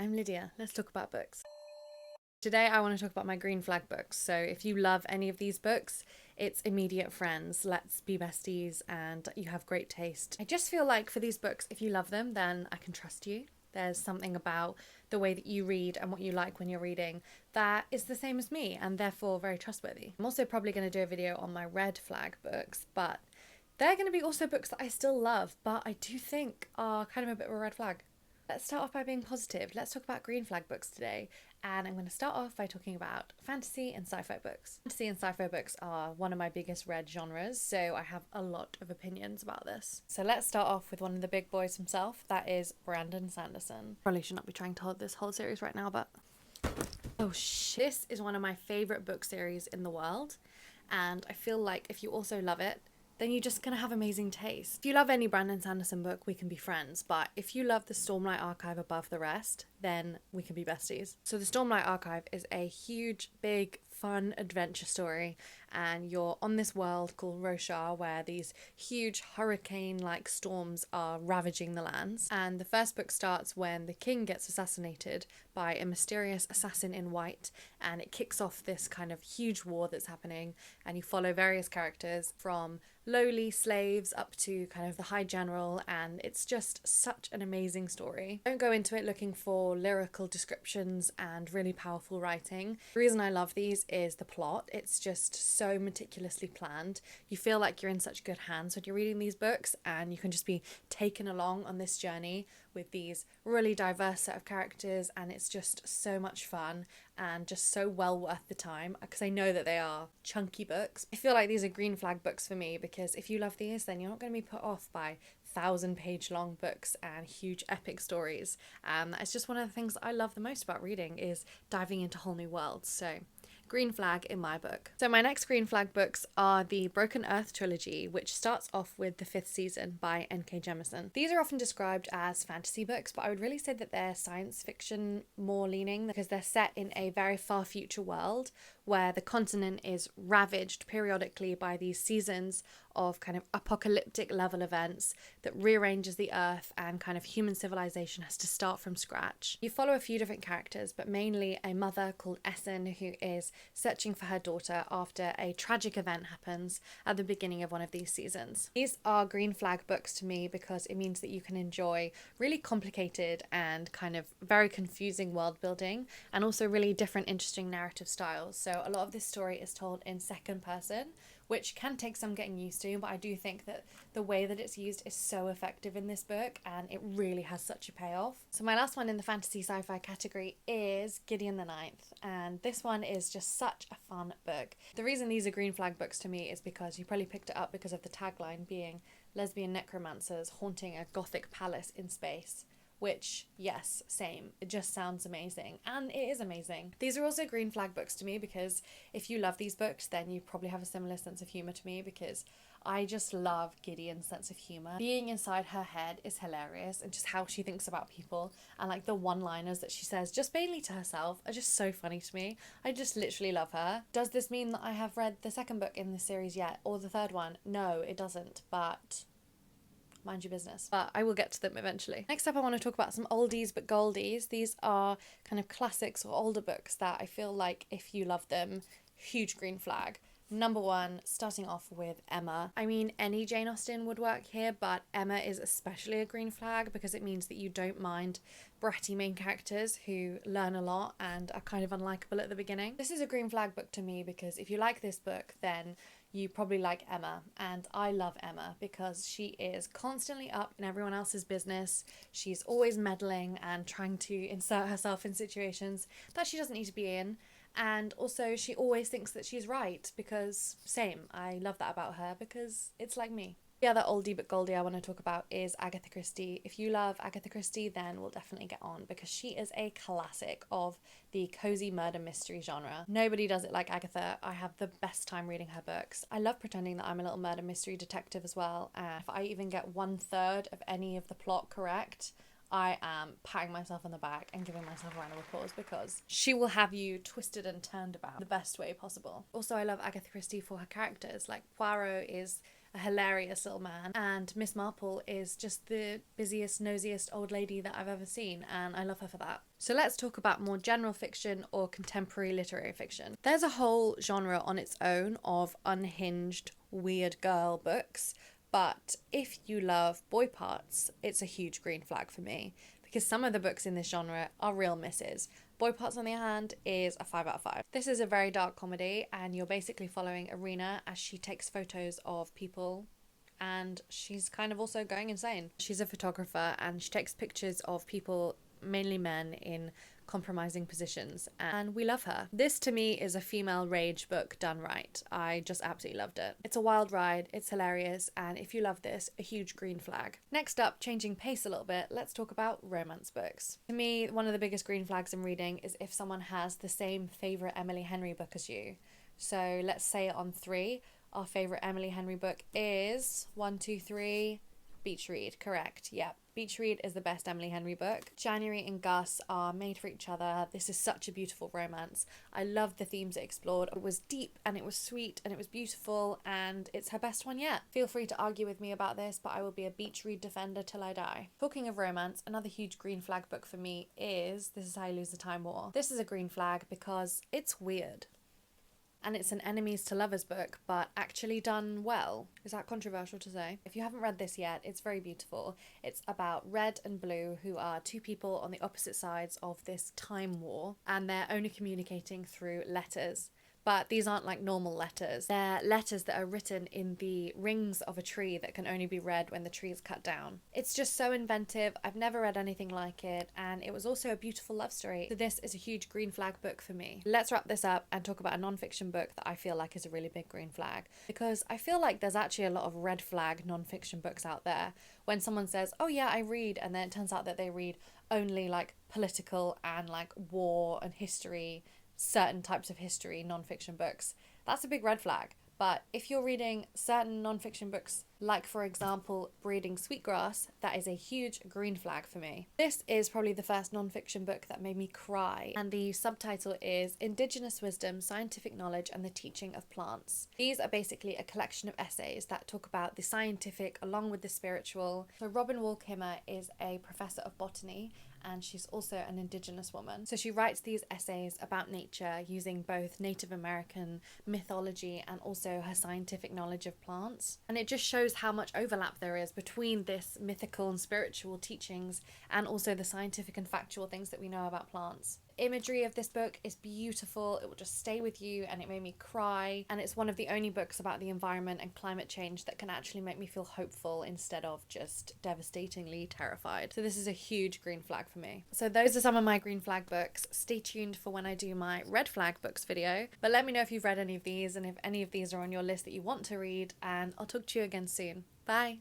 I'm Lydia. Let's talk about books. Today I want to talk about my green flag books. So if you love any of these books, it's immediate friends. Let's be besties and you have great taste. I just feel like for these books, if you love them, then I can trust you. There's something about the way that you read and what you like when you're reading that is the same as me and therefore very trustworthy. I'm also probably going to do a video on my red flag books, but they're going to be also books that I still love, but I do think are kind of a bit of a red flag. Let's start off by being positive. Let's talk about green flag books today. And I'm going to start off by talking about fantasy and sci-fi books. Fantasy and sci-fi books are one of my biggest read genres, so I have a lot of opinions about this. So let's start off with one of the big boys himself, that is Brandon Sanderson. Probably should not be trying to hold this whole series right now, but oh shit. This is one of my favourite book series in the world, and I feel like if you also love it, then you're just going to have amazing taste. If you love any Brandon Sanderson book, we can be friends. But if you love the Stormlight archive above the rest, then we can be besties. So the Stormlight archive is a huge, big, fun adventure story. And you're on this world called Roshar where these huge hurricane-like storms are ravaging the lands. And the first book starts when the king gets assassinated by a mysterious assassin in white. And it kicks off this kind of huge war that's happening. And you follow various characters from lowly slaves up to kind of the high general, and it's just such an amazing story. Don't go into it looking for lyrical descriptions and really powerful writing. The reason I love these is the plot. It's just so meticulously planned. You feel like you're in such good hands when you're reading these books, and you can just be taken along on this journey with these really diverse set of characters, and it's just so much fun and just so well worth the time because I know that they are chunky books. I feel like these are green flag books for me because if you love these, then you're not going to be put off by 1,000-page long books and huge epic stories. It's just one of the things I love the most about reading is diving into whole new worlds. So green flag in my book. So my next green flag books are the Broken Earth Trilogy, which starts off with the 5th season by N.K. Jemisin. These are often described as fantasy books, but I would really say that they're science fiction more leaning because they're set in a very far future world where the continent is ravaged periodically by these seasons of kind of apocalyptic level events that rearranges the earth and kind of human civilization has to start from scratch. You follow a few different characters, but mainly a mother called Essen who is searching for her daughter after a tragic event happens at the beginning of one of these seasons. These are green flag books to me because it means that you can enjoy really complicated and kind of very confusing world building and also really different interesting narrative styles. So a lot of this story is told in second person, which can take some getting used to, but I do think that the way that it's used is so effective in this book and it really has such a payoff. So my last one in the fantasy sci-fi category is Gideon the Ninth, and this one is just such a fun book. The reason these are green flag books to me is because you probably picked it up because of the tagline being lesbian necromancers haunting a gothic palace in space. Which, yes, same. It just sounds amazing. And it is amazing. These are also green flag books to me because if you love these books, then you probably have a similar sense of humour to me because I just love Gideon's sense of humour. Being inside her head is hilarious, and just how she thinks about people and like the one-liners that she says just mainly to herself are just so funny to me. I just literally love her. Does this mean that I have read the second book in this series yet or the third one? No, it doesn't, but mind your business. But I will get to them eventually. Next up, I want to talk about some oldies but goldies. These are kind of classics or older books that I feel like if you love them, huge green flag. Number one, starting off with Emma. I mean, any Jane Austen would work here, but Emma is especially a green flag because it means that you don't mind bratty main characters who learn a lot and are kind of unlikable at the beginning. This is a green flag book to me because if you like this book, then you probably like Emma, and I love Emma because she is constantly up in everyone else's business. She's always meddling and trying to insert herself in situations that she doesn't need to be in, and also she always thinks that she's right because same, I love that about her because it's like me. The other oldie but goldie I want to talk about is Agatha Christie. If you love Agatha Christie, then we'll definitely get on because she is a classic of the cozy murder mystery genre. Nobody does it like Agatha. I have the best time reading her books. I love pretending that I'm a little murder mystery detective as well, and if I even get 1/3 of any of the plot correct, I am patting myself on the back and giving myself a round of applause because she will have you twisted and turned about the best way possible. Also, I love Agatha Christie for her characters. Like Poirot is a hilarious little man, and Miss Marple is just the busiest, nosiest old lady that I've ever seen, and I love her for that. So let's talk about more general fiction or contemporary literary fiction. There's a whole genre on its own of unhinged, weird girl books, but if you love boy parts, it's a huge green flag for me, because some of the books in this genre are real misses. Boy Parts, on the other hand, is a 5 out of 5. This is a very dark comedy, and you're basically following Arena as she takes photos of people, and she's kind of also going insane. She's a photographer, and she takes pictures of people, mainly men, in compromising positions, and we love her. This to me is a female rage book done right. I just absolutely loved it. It's a wild ride, it's hilarious, and if you love this, a huge green flag. Next up, changing pace a little bit, let's talk about romance books. To me, one of the biggest green flags in reading is if someone has the same favourite Emily Henry book as you. So let's say it on 3. Our favourite Emily Henry book is 1, 2, 3, Beach Read, correct, yep. Beach Read is the best Emily Henry book. January and Gus are made for each other. This is such a beautiful romance. I love the themes it explored. It was deep and it was sweet and it was beautiful, and it's her best one yet. Feel free to argue with me about this, but I will be a Beach Read defender till I die. Talking of romance, another huge green flag book for me is This Is How You Lose the Time War. This is a green flag because it's weird. And it's an enemies to lovers book, but actually done well. Is that controversial to say? If you haven't read this yet, it's very beautiful. It's about Red and Blue, who are two people on the opposite sides of this time war, and they're only communicating through letters. But these aren't like normal letters. They're letters that are written in the rings of a tree that can only be read when the tree is cut down. It's just so inventive. I've never read anything like it, and it was also a beautiful love story. So this is a huge green flag book for me. Let's wrap this up and talk about a non-fiction book that I feel like is a really big green flag, because I feel like there's actually a lot of red flag non-fiction books out there. When someone says, oh yeah, I read, and then it turns out that they read only like political and like war and history, certain types of history non-fiction books, that's a big red flag. But if you're reading certain non-fiction books, like for example Braiding Sweetgrass, that is a huge green flag for me. This is probably the first non-fiction book that made me cry, and the subtitle is Indigenous Wisdom, Scientific Knowledge and the Teaching of Plants. These are basically a collection of essays that talk about the scientific along with the spiritual. So Robin Wall Kimmerer is a professor of botany, and she's also an Indigenous woman. So she writes these essays about nature using both Native American mythology and also her scientific knowledge of plants. And it just shows how much overlap there is between this mythical and spiritual teachings and also the scientific and factual things that we know about plants. Imagery of this book is beautiful. It will just stay with you, and it made me cry, and it's one of the only books about the environment and climate change that can actually make me feel hopeful instead of just devastatingly terrified. So this is a huge green flag for me. So those are some of my green flag books. Stay tuned for when I do my red flag books video, but let me know if you've read any of these and if any of these are on your list that you want to read, and I'll talk to you again soon. Bye.